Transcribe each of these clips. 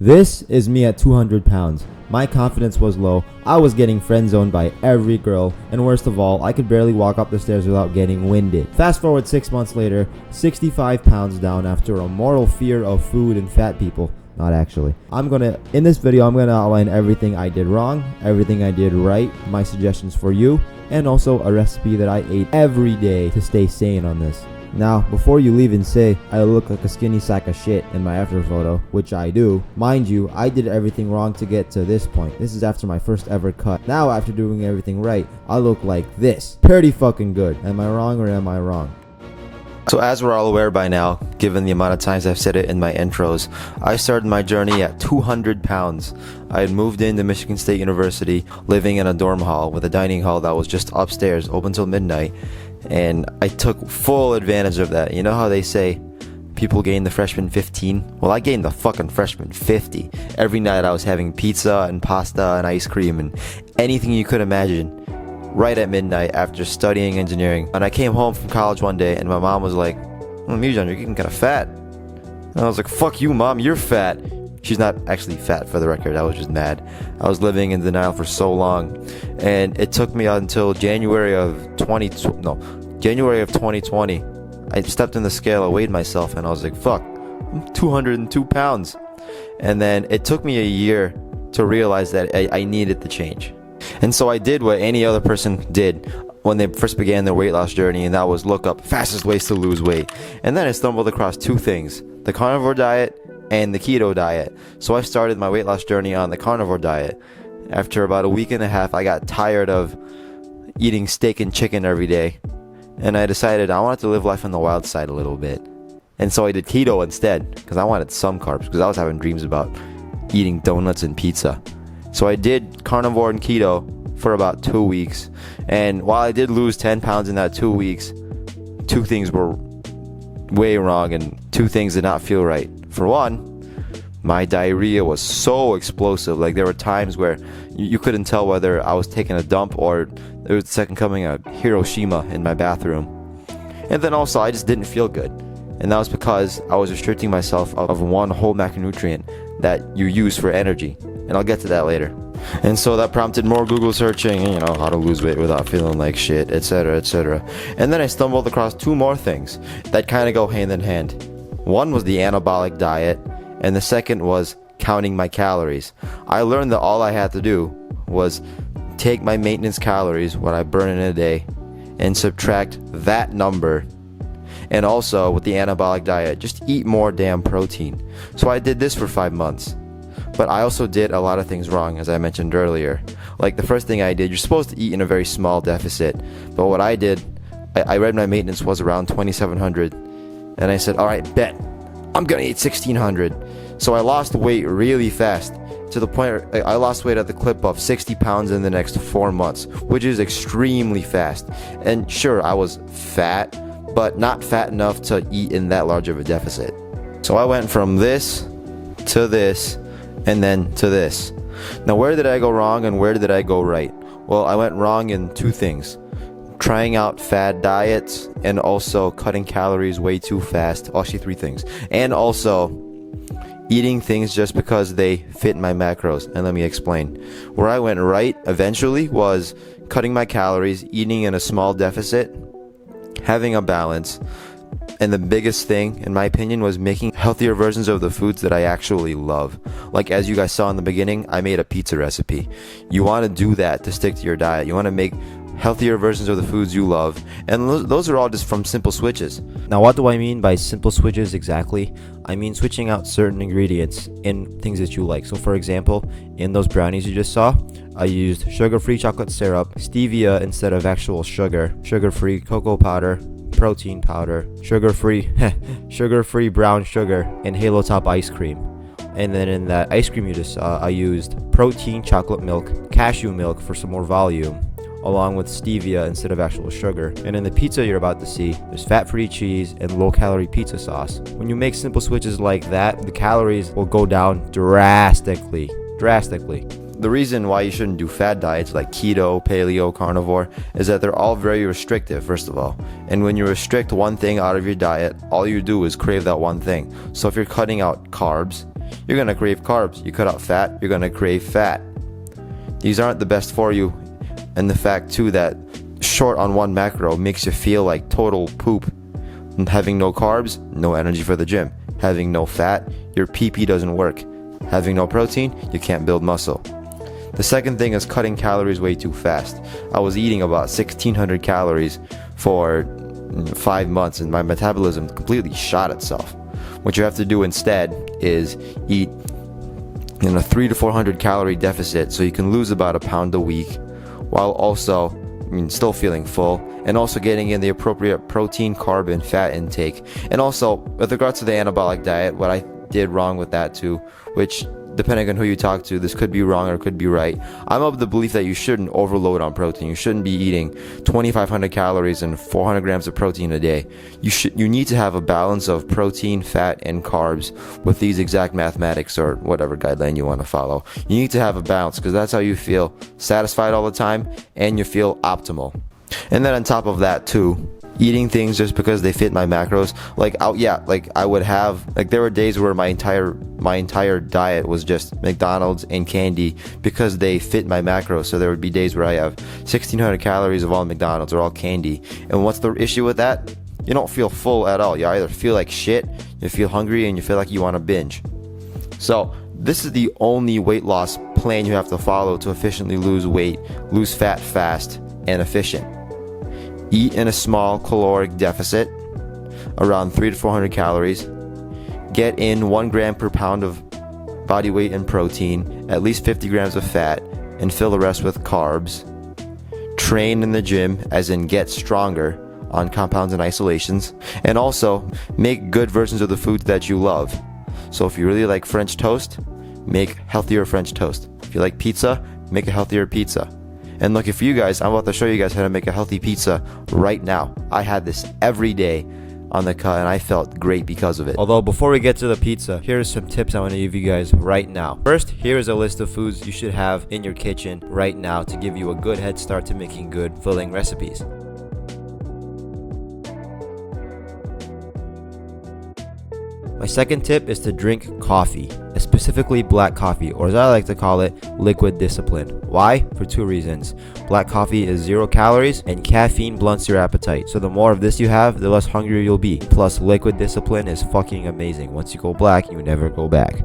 This is me at 200 pounds. My confidence was low, I was getting friend zoned by every girl, and worst of all, I could barely walk up the stairs without getting winded. Fast forward 6 months later, 65 pounds down after a mortal fear of food and fat people. Not actually. In this video, I'm gonna outline everything I did wrong, everything I did right, my suggestions for you, and also a recipe that I ate every day to stay sane on this. Now, before you leave and say I look like a skinny sack of shit in my after photo, which I do, mind you, I did everything wrong to get to this point. This is after my first ever cut. Now, after doing everything right, I look like this. Pretty fucking good. Am I wrong or am I wrong? So as we're all aware by now, given the amount of times I've said it in my intros, I started my journey at 200 pounds. I had moved into Michigan State University, living in a dorm hall with a dining hall that was just upstairs, open till midnight, and I took full advantage of that. You know how they say people gain the freshman 15? Well, I gained the fucking freshman 50. Every night I was having pizza and pasta and ice cream and anything you could imagine. Right at midnight after studying engineering. And I came home from college one day and my mom was like, Mijan, you're getting kind of fat. And I was like, fuck you, Mom, you're fat. She's not actually fat, for the record. I was just mad. I was living in denial for so long. And it took me until January of 2020. I stepped in the scale, I weighed myself, and I was like, fuck, I'm 202 pounds. And then it took me a year to realize that I needed to change. And so I did what any other person did when they first began their weight loss journey, and that was look up fastest ways to lose weight. And then I stumbled across two things: the carnivore diet and the keto diet. So I started my weight loss journey on the carnivore diet. After about a week and a half, I got tired of eating steak and chicken every day, and I decided I wanted to live life on the wild side a little bit. And so I did keto instead, because I wanted some carbs, because I was having dreams about eating donuts and pizza. So I did carnivore and keto for about 2 weeks, and while I did lose 10 pounds in that 2 weeks, two things were way wrong and two things did not feel right. For one, my diarrhea was so explosive. Like, there were times where you couldn't tell whether I was taking a dump or there was the second coming of Hiroshima in my bathroom. And then also, I just didn't feel good, and that was because I was restricting myself of one whole macronutrient that you use for energy, and I'll get to that later. And so that prompted more Google searching, how to lose weight without feeling like shit, etc, etc. And then I stumbled across two more things that kind of go hand in hand. One was the anabolic diet, and the second was counting my calories. I learned that all I had to do was take my maintenance calories, what I burn in a day, and subtract that number. And also, with the anabolic diet, just eat more damn protein. So I did this for 5 months. But I also did a lot of things wrong, as I mentioned earlier. Like, the first thing I did, you're supposed to eat in a very small deficit. But what I did, I read my maintenance was around 2,700. And I said, alright, bet, I'm gonna eat 1,600. So I lost weight really fast, to the point where I lost weight at the clip of 60 pounds in the next 4 months, which is extremely fast. And sure, I was fat, but not fat enough to eat in that large of a deficit. So I went from this to this and then to this. Now, where did I go wrong and where did I go right? Well, I went wrong in two things: trying out fad diets and also cutting calories way too fast. Actually, three things. And also eating things just because they fit my macros. And let me explain. Where I went right eventually was cutting my calories, eating in a small deficit, having a balance, and the biggest thing, in my opinion, was making healthier versions of the foods that I actually love. Like, as you guys saw in the beginning, I made a pizza recipe. You want to do that to stick to your diet. You want to make healthier versions of the foods you love, and those are all just from simple switches. Now, what do I mean by simple switches exactly? I mean switching out certain ingredients in things that you like. So for example, in those brownies you just saw, I used sugar-free chocolate syrup, stevia instead of actual sugar, sugar-free cocoa powder, protein powder, sugar-free brown sugar, and Halo Top ice cream. And then in that ice cream you just saw, I used protein, chocolate milk, cashew milk for some more volume, along with stevia instead of actual sugar. And in the pizza you're about to see, there's fat-free cheese and low-calorie pizza sauce. When you make simple switches like that, the calories will go down drastically. The reason why you shouldn't do fad diets like keto, paleo, carnivore is that they're all very restrictive, first of all. And when you restrict one thing out of your diet, all you do is crave that one thing. So if you're cutting out carbs, you're going to crave carbs. You cut out fat, you're going to crave fat. These aren't the best for you. And the fact too that short on one macro makes you feel like total poop. Having no carbs, no energy for the gym. Having no fat, your PP doesn't work. Having no protein, you can't build muscle. The second thing is cutting calories way too fast. I was eating about 1,600 calories for 5 months and my metabolism completely shot itself. What you have to do instead is eat in a 300 to 400 calorie deficit so you can lose about a pound a week while also still feeling full and also getting in the appropriate protein, carb, and fat intake. And also, with regards to the anabolic diet, what I did wrong with that too, which depending on who you talk to, this could be wrong or could be right. I'm of the belief that you shouldn't overload on protein. You shouldn't be eating 2,500 calories and 400 grams of protein a day. You need to have a balance of protein, fat, and carbs with these exact mathematics or whatever guideline you want to follow. You need to have a balance because that's how you feel satisfied all the time and you feel optimal. And then on top of that too, eating things just because they fit my macros, I would have, there were days where my entire diet was just McDonald's and candy because they fit my macros. So there would be days where I have 1,600 calories of all McDonald's or all candy. And what's the issue with that? You don't feel full at all. You either feel like shit, you feel hungry, and you feel like you want to binge. So this is the only weight loss plan you have to follow to efficiently lose weight, lose fat fast, and efficient. Eat in a small caloric deficit, around 300 to 400 calories. Get in 1 gram per pound of body weight in protein, at least 50 grams of fat, and fill the rest with carbs. Train in the gym, as in get stronger on compounds and isolations. And also, make good versions of the foods that you love. So if you really like French toast, make healthier French toast. If you like pizza, make a healthier pizza. And look, for you guys, I'm about to show you guys how to make a healthy pizza right now. I had this every day on the cut and I felt great because of it. Although before we get to the pizza, here's some tips I want to give you guys right now. First, here is a list of foods you should have in your kitchen right now to give you a good head start to making good filling recipes. My second tip is to drink coffee, specifically black coffee, or as I like to call it, liquid discipline. Why? For 2 reasons. Black coffee is 0 calories and caffeine blunts your appetite. So the more of this you have, the less hungry you'll be. Plus, liquid discipline is fucking amazing. Once you go black, you never go back.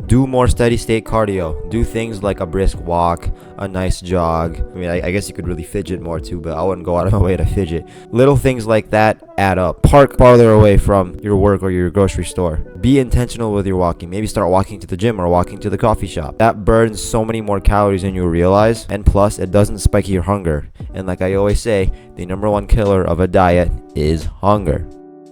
Do more steady state cardio. Do things like a brisk walk, a nice jog. I guess you could really fidget more too, but I wouldn't go out of my way to fidget. Little things like that add up. Park farther away from your work or your grocery store. Be intentional with your walking. Maybe start walking to the gym or walking to the coffee shop. That burns so many more calories than you realize, and plus it doesn't spike your hunger. And like I always say, the number 1 killer of a diet is hunger.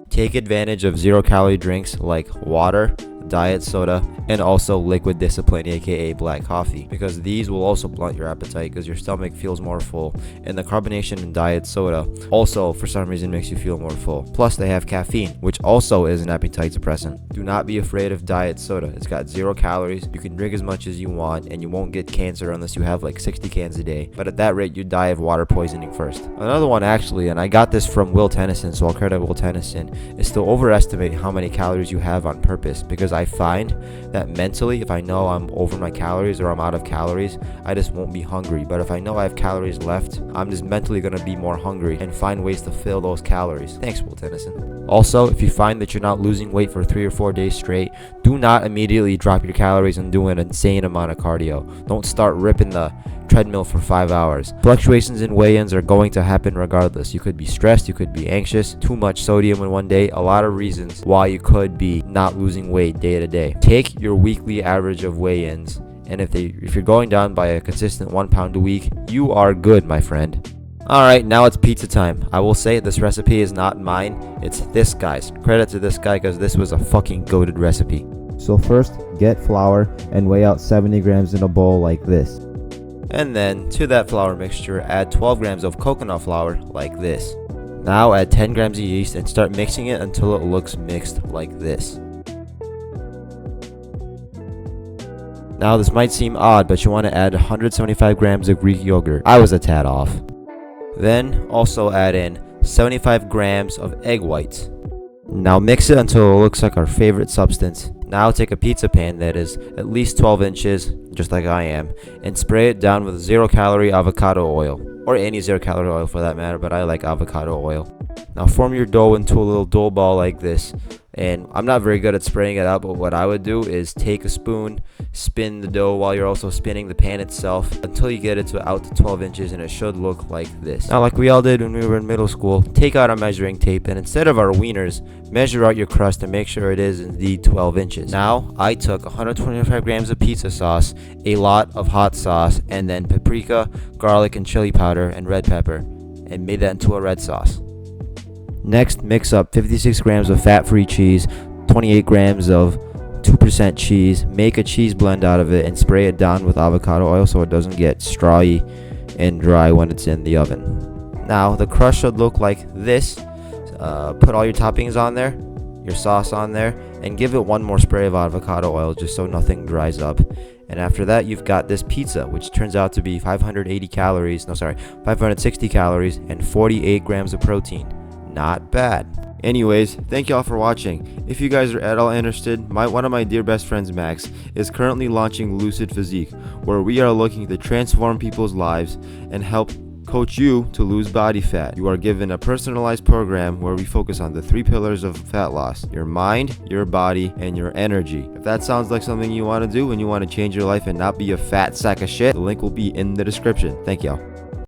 Take advantage of 0 calorie drinks like water, diet soda, and also liquid discipline, aka black coffee, because these will also blunt your appetite because your stomach feels more full, and the carbonation in diet soda also for some reason makes you feel more full. Plus they have caffeine, which also is an appetite suppressant. Do not be afraid of diet soda. It's got 0 calories. You can drink as much as you want and you won't get cancer unless you have like 60 cans a day, but at that rate you die of water poisoning first. Another one actually, and I got this from Will Tennyson, so I'll credit Will Tennyson, is to overestimate how many calories you have on purpose, because I find that mentally, if I know I'm over my calories or I'm out of calories, I just won't be hungry. But if I know I have calories left, I'm just mentally going to be more hungry and find ways to fill those calories. Thanks, Will Tennyson. Also, if you find that you're not losing weight for 3 or 4 days straight, do not immediately drop your calories and do an insane amount of cardio. Don't start ripping the treadmill for 5 hours. Fluctuations in weigh-ins are going to happen regardless. You could be stressed, you could be anxious, too much sodium in one day, a lot of reasons why you could be not losing weight day to day. Take your weekly average of weigh-ins, and if you're going down by a consistent 1 pound a week, you are good, my friend. Alright, now it's pizza time. I will say this recipe is not mine, it's this guy's. Credit to this guy because this was a fucking goated recipe. So first, get flour and weigh out 70 grams in a bowl like this. And then to that flour mixture, add 12 grams of coconut flour like this. Now add 10 grams of yeast and start mixing it until it looks mixed like this. Now this might seem odd, but you want to add 175 grams of Greek yogurt. I was a tad off. Then also add in 75 grams of egg whites. Now mix it until it looks like our favorite substance, Now take a pizza pan that is at least 12 inches, just like I am, and spray it down with 0-calorie avocado oil, or any 0-calorie oil for that matter, but I like avocado oil. Now form your dough into a little dough ball like this, and I'm not very good at spraying it out, but what I would do is take a spoon, spin the dough while you're also spinning the pan itself until you get it to out to 12 inches, and it should look like this. Now, like we all did when we were in middle school, take out a measuring tape, and instead of our wieners, measure out your crust and make sure it is indeed 12 inches. Now I took 125 grams of pizza sauce, a lot of hot sauce, and then paprika, garlic and chili powder and red pepper, and made that into a red sauce. Next, mix up 56 grams of fat-free cheese, 28 grams of 2% cheese, make a cheese blend out of it, and spray it down with avocado oil so it doesn't get strawy and dry when it's in the oven. Now, the crust should look like this. Put all your toppings on there, your sauce on there, and give it one more spray of avocado oil just so nothing dries up. And after that, you've got this pizza, which turns out to be 560 calories and 48 grams of protein. Not bad. Anyways, thank y'all for watching. If you guys are at all interested, one of my dear best friends, Max, is currently launching Lucid Physique, where we are looking to transform people's lives and help coach you to lose body fat. You are given a personalized program where we focus on the 3 pillars of fat loss: your mind, your body, and your energy. If that sounds like something you want to do and you want to change your life and not be a fat sack of shit, the link will be in the description. Thank y'all.